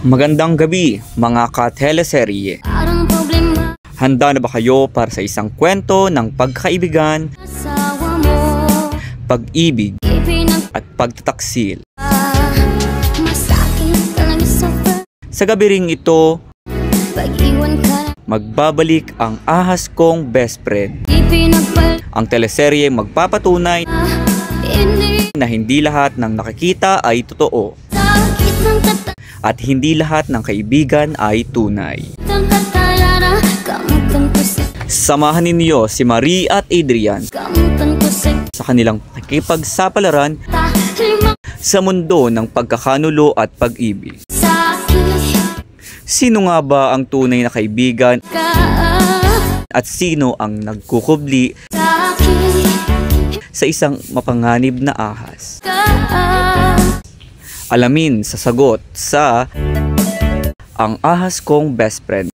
Magandang gabi mga ka-teleserye. Handa na ba kayo para sa isang kwento ng pagkaibigan, pag-ibig at pagtataksil? Sa gabi ring ito, magbabalik ang ahas kong best friend. Ang teleserye magpapatunay na hindi lahat ng nakikita ay totoo. At hindi lahat ng kaibigan ay tunay. Samahan ninyo si Marie at Adrian sa kanilang pakikipagsapalaran sa mundo ng pagkakanulo at pag-ibig. Sino nga ba ang tunay na kaibigan at sino ang nagkukubli sa isang mapanganib na ahas? Alamin sa sagot sa Ang Ahas Kong Best Friend.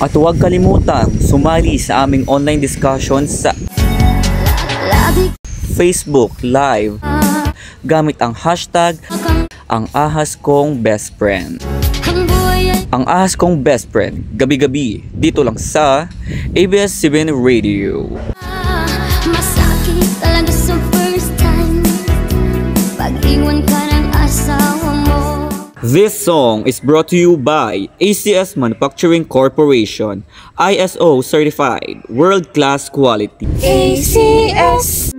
At huwag kalimutang sumali sa aming online discussion sa Facebook Live gamit ang hashtag Ang Ahas Kong Best Friend. Ang Ahas Kong Best Friend, gabi-gabi dito lang sa ABS-CBN Radio. This song is brought to you by ACS Manufacturing Corporation, ISO certified, world-class quality. ACS.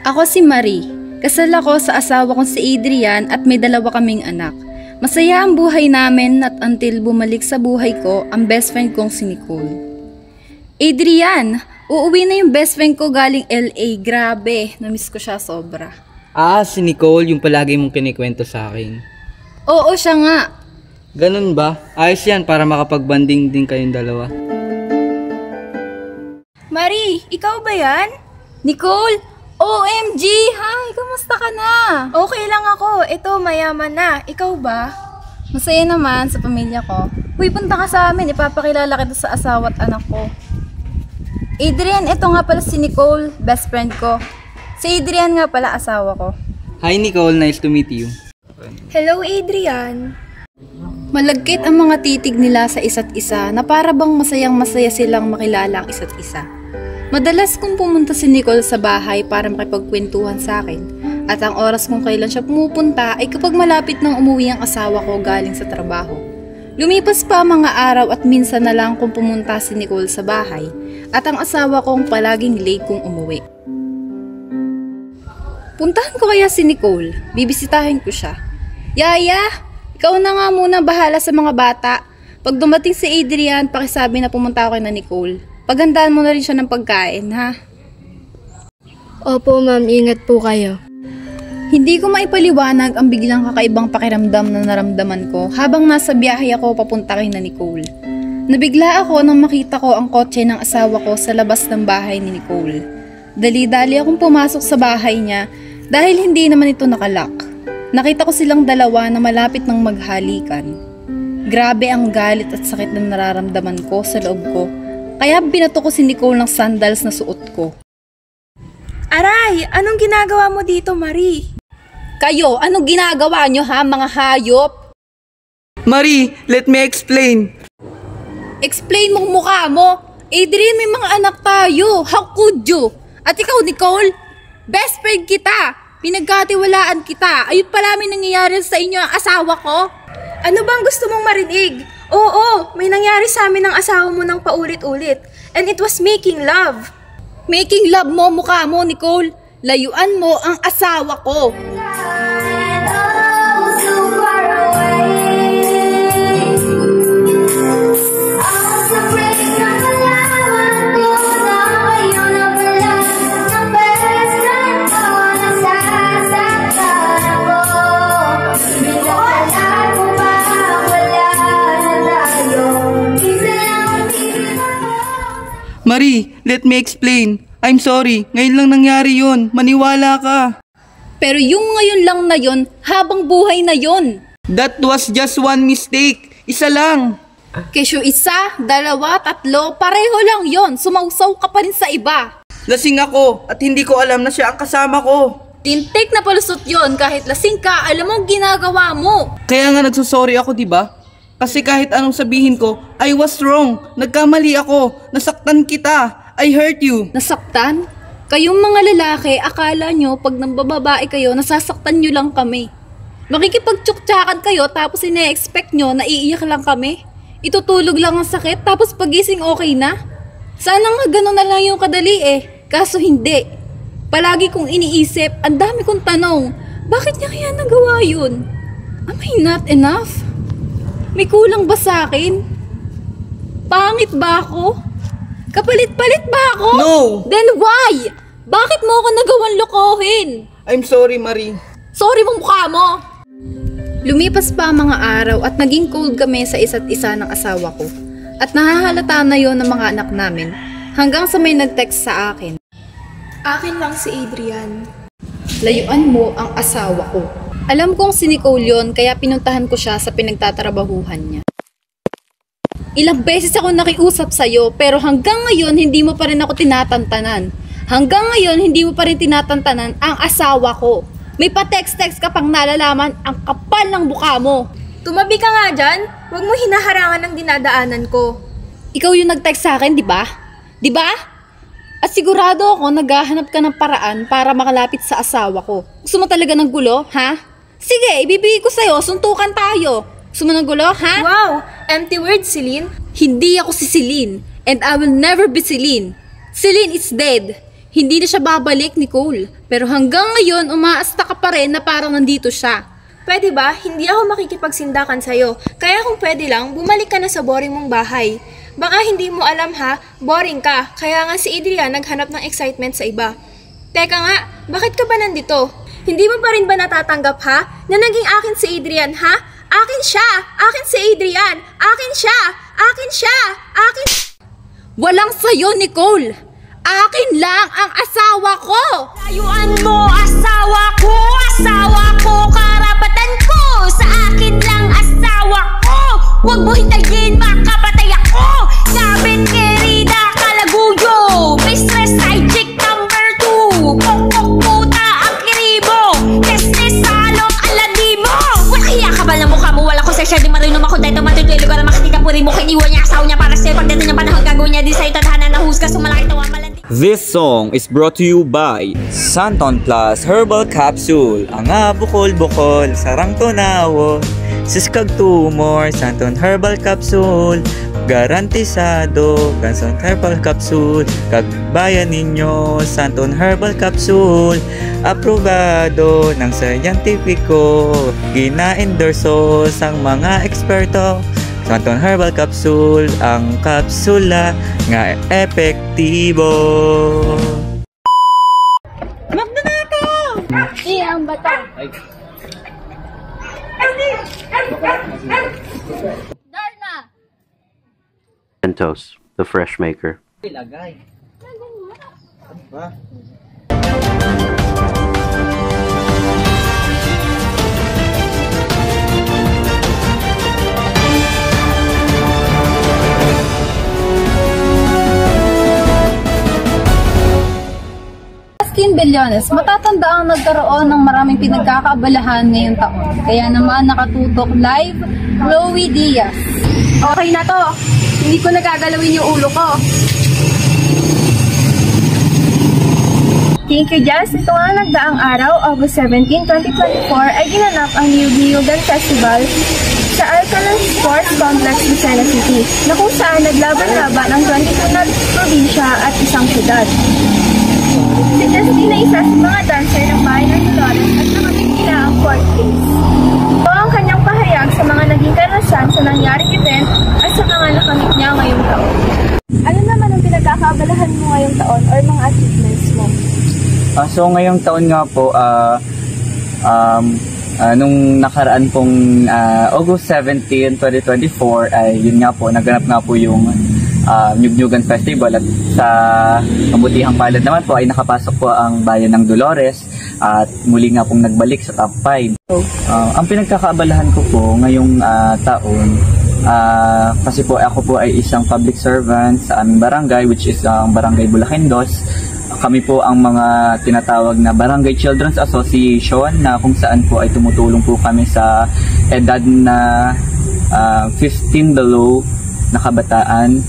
Ako si Marie. Kasal ako sa asawa kong si Adrian at may dalawa kaming anak. Masaya ang buhay namin at until bumalik sa buhay ko ang best friend kong si Nicole. Adrian, uuwi na yung best friend ko galing LA. Grabe, namiss ko siya sobra. Si Nicole, yung palagi mong kinikwento sa akin. Oo, siya nga. Ganun ba? Ayos yan para makapag-banding din kayong dalawa. Marie, ikaw ba yan? Nicole, OMG! Hi, kamusta ka na? Okay lang ako. Ito, mayaman na. Ikaw ba? Masaya naman sa pamilya ko. Uy, punta ka sa amin. Ipapakilala kita sa asawa at anak ko. Adrian, ito nga pala si Nicole, best friend ko. Si Adrian nga pala asawa ko. Hi Nicole, nice to meet you. Hello Adrian. Malagkit ang mga titig nila sa isa't isa na para bang masayang masaya silang makilala ang isa't isa. Madalas kong pumunta si Nicole sa bahay para makipagkwentuhan sa akin. At ang oras kung kailan siya pumupunta ay kapag malapit nang umuwi ang asawa ko galing sa trabaho. Lumipas pa mga araw at minsan na lang kung pumunta si Nicole sa bahay at ang asawa kong palaging late kung umuwi. Puntahan ko kaya si Nicole, bibisitahin ko siya. Yaya, ikaw na nga muna bahala sa mga bata. Pag dumating si Adrian, pakisabi na pumunta ako kay na Nicole. Paghandaan mo na rin siya ng pagkain, ha? Opo ma'am, ingat po kayo. Hindi ko maipaliwanag ang biglang kakaibang pakiramdam na naramdaman ko habang nasa biyahe ako papunta kay na Nicole. Nabigla ako nang makita ko ang kotse ng asawa ko sa labas ng bahay ni Nicole. Dali-dali akong pumasok sa bahay niya dahil hindi naman ito nakalak. Nakita ko silang dalawa na malapit ng maghalikan. Grabe ang galit at sakit na nararamdaman ko sa loob ko. Kaya binato ko si Nicole ng sandals na suot ko. Aray, anong ginagawa mo dito, Marie? Kayo, anong ginagawa nyo ha, mga hayop? Marie, let me explain. Explain mong mukha mo. Adrian, may mga anak tayo. How could you? At ikaw, Nicole, best friend kita. Pinagkatiwalaan kita. Ayun pala may nangyayari sa inyo ang asawa ko. Ano bang gusto mong marinig? Oo, may nangyari sa amin ng asawa mo ng paulit-ulit. And it was making love. Making love mo, mukha mo, Nicole. Layuan mo ang asawa ko. Marie, let me explain. I'm sorry, ngayon lang nangyari yun. Maniwala ka. Pero yung ngayon lang na yon, habang buhay na yon. That was just one mistake. Isa lang. Kesyo isa, dalawa, tatlo, pareho lang yon. Sumausaw ka pa rin sa iba. Lasing ako at hindi ko alam na siya ang kasama ko. Tintik na palusot yon. Kahit lasing ka, alam mo ang ginagawa mo. Kaya nga nagsusorry ako, di ba? Kasi kahit anong sabihin ko, I was wrong. Nagkamali ako. Nasaktan kita. I hurt you. Nasaktan? Kayong mga lalaki, akala nyo pag nambababae kayo, nasasaktan nyo lang kami. Makikipagtsuktsakan kayo tapos ine-expect nyo na iiyak lang kami. Itutulog lang ang sakit tapos pagising okay na. Sana nga ganun na lang yung kadali Kaso hindi. Palagi kong iniisip, ang dami kong tanong, bakit niya kaya nagawa yun? Am I not enough? May kulang ba sa akin? Pangit ba ako? Kapalit-palit ba ako? No! Then why? Bakit mo ako nagawang lokohin? I'm sorry, Marie. Sorry mong mukha mo! Lumipas pa ang mga araw at naging cold kami sa isa't isa ng asawa ko. At nahahalata na yon ng mga anak namin hanggang sa may nag-text sa akin. Akin lang si Adrian. Layuan mo ang asawa ko. Alam kong si Nicole yun, kaya pinuntahan ko siya sa pinagtatrabahuhan niya. Ilang beses ako nakiusap sa'yo, pero hanggang ngayon hindi mo pa rin ako tinatantanan. Hanggang ngayon hindi mo pa rin tinatantanan ang asawa ko. May pa-text-text ka pang nalalaman, ang kapal ng buka mo. Tumabi ka nga dyan. Huwag mo hinaharangan ng dinadaanan ko. Ikaw yung nag-text sa akin, di ba? Di ba? At sigurado ako naghahanap ka ng paraan para makalapit sa asawa ko. Gusto mo talaga ng gulo, ha? Sige, ibibigay ko sa'yo, suntukan tayo. Gusto mo ng gulo, ha? Wow! Empty words, Celine. Hindi ako si Celine, and I will never be Celine. Celine is dead. Hindi na siya babalik, Nicole. Pero hanggang ngayon, umaasta ka pa rin na parang nandito siya. Pwede ba? Hindi ako makikipagsindakan sa'yo. Kaya kung pwede lang, bumalik ka na sa boring mong bahay. Baka hindi mo alam ha, boring ka. Kaya nga si Adrian naghanap ng excitement sa iba. Teka nga, bakit ka ba nandito? Hindi mo pa rin ba natatanggap ha? Na naging akin si Adrian ha? Akin siya! Akin si Adrian! Akin siya! Akin siya! Akin... Walang sayo, Nicole! Akin lang ang asawa ko! Layuan mo, asawa ko! Asawa ko, karapatan ko! Sa akin lang, asawa ko! Huwag mo hintayin, makapatay ako! Nabit, kerida, kalaguyo! Mistress, hijack number 2! Pokpok, puta, ang kiribo! Testes, salong, aladimo! Wala kaya ka ba ng mukha mo? Wala ko sa siya, di marinom ako dahil matutuloy lugar na makikita puri mo. Kiniwan niya asawa niya para sa'yo. Pagdating ng panahon, gagawin niya din sa'yo. Tadhana na husga, sumalaki tawa malandi. This song is brought to you by Santon Plus Herbal Capsule. Ang bukol-bukol, sarang tunawon. Siskag tumor, Santon Herbal Capsule. Garantisado, Santon Herbal Capsule. Kagbayan ninyo, Santon Herbal Capsule. Aprobado ng scientifico. Gina-endorso sang mga eksperto. Santon Herbal Capsule, ang kapsula nga epektibo. Magda na ito! Ang bata! Darna! Mentos, the fresh maker. Bellones, matatanda ang nagkaroon ng maraming pinagkakaabalahan ngayong taon. Kaya naman nakatutok live, Chloe Diaz. Okay na to. Hindi ko nagagalawin yung ulo ko. Thank you, Jazz. Ito nga nagdaang araw, August 17, 2024, ay ginanap ang Niyug-Niyugan Festival sa Alcalan Sports Complex, Lucena City, na kung saan naglaban-laban ang 22 na probinsya at isang syudad. Si Justin ay isa sa mga dancer ng bayan ng Dolores at nakapigila ang 4th place. Ito ang kanyang pahayag sa mga naging karanasan sa nangyaring event at sa mga nakamit niya ngayong taon. Ano naman ang pinagkakaabalahan mo ngayong taon or mga achievements mo? So ngayong taon nga po, nung nakaraan pong August 17, 2024, ay yun nga po, naganap nga po yung Niyug-Niyugan Festival at sa kabutihang palad naman po ay nakapasok po ang bayan ng Dolores at muli nga pong nagbalik sa top 5. Ang pinagkakaabalahan ko po ngayong taon Kasi po ako po ay isang public servant sa aming barangay, which is ang Barangay Bulakendos. Kami po ang mga tinatawag na Barangay Children's Association, na kung saan po ay tumutulong po kami sa edad na 15 below na kabataan.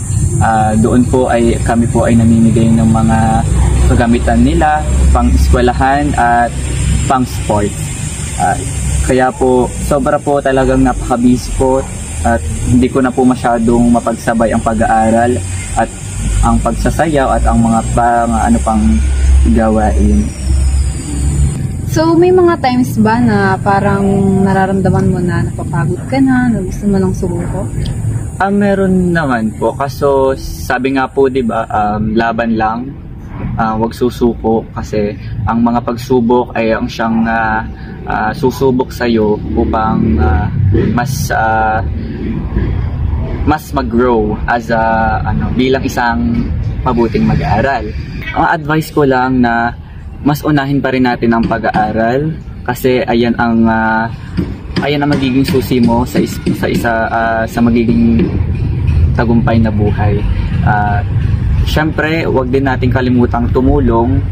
Doon po ay kami po ay namimigay ng mga kagamitan nila pang eskwelahan at pang sports. Kaya po sobra po talagang napaka-busy po at hindi ko na po masyadong mapagsabay ang pag-aaral at ang pagsasayaw at ang mga pang gawain. So, may mga times ba na parang nararamdaman mo na napapagod ka na gusto mo nang sumuko? Meron naman po. Kaso sabi nga po, 'di ba, laban lang. Wag susuko, kasi ang mga pagsubok ay ang siyang susubok sa iyo upang mas mag-grow as bilang isang mabuting mag-aaral. Ang advice ko lang na mas unahin pa rin natin ang pag-aaral, kasi ayan ang magiging susi mo sa magiging tagumpay na buhay. Siyempre, wag din nating kalimutang tumulong.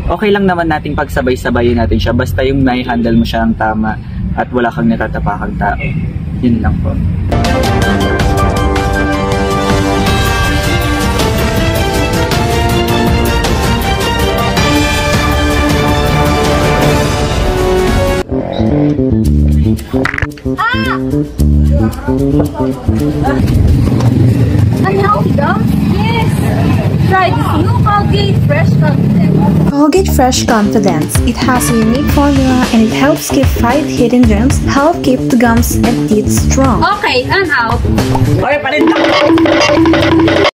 Okay lang naman nating pagsabay-sabayin natin siya, basta yung nai-handle mo siya ng tama at wala kang natatapakang tao. Yun lang po. Unhealthy gums? Yes! Try this new Colgate Fresh Confidence. Colgate Fresh Confidence. It has a unique formula and it helps keep fight hidden germs, help keep the gums and teeth strong. Okay, I'm out.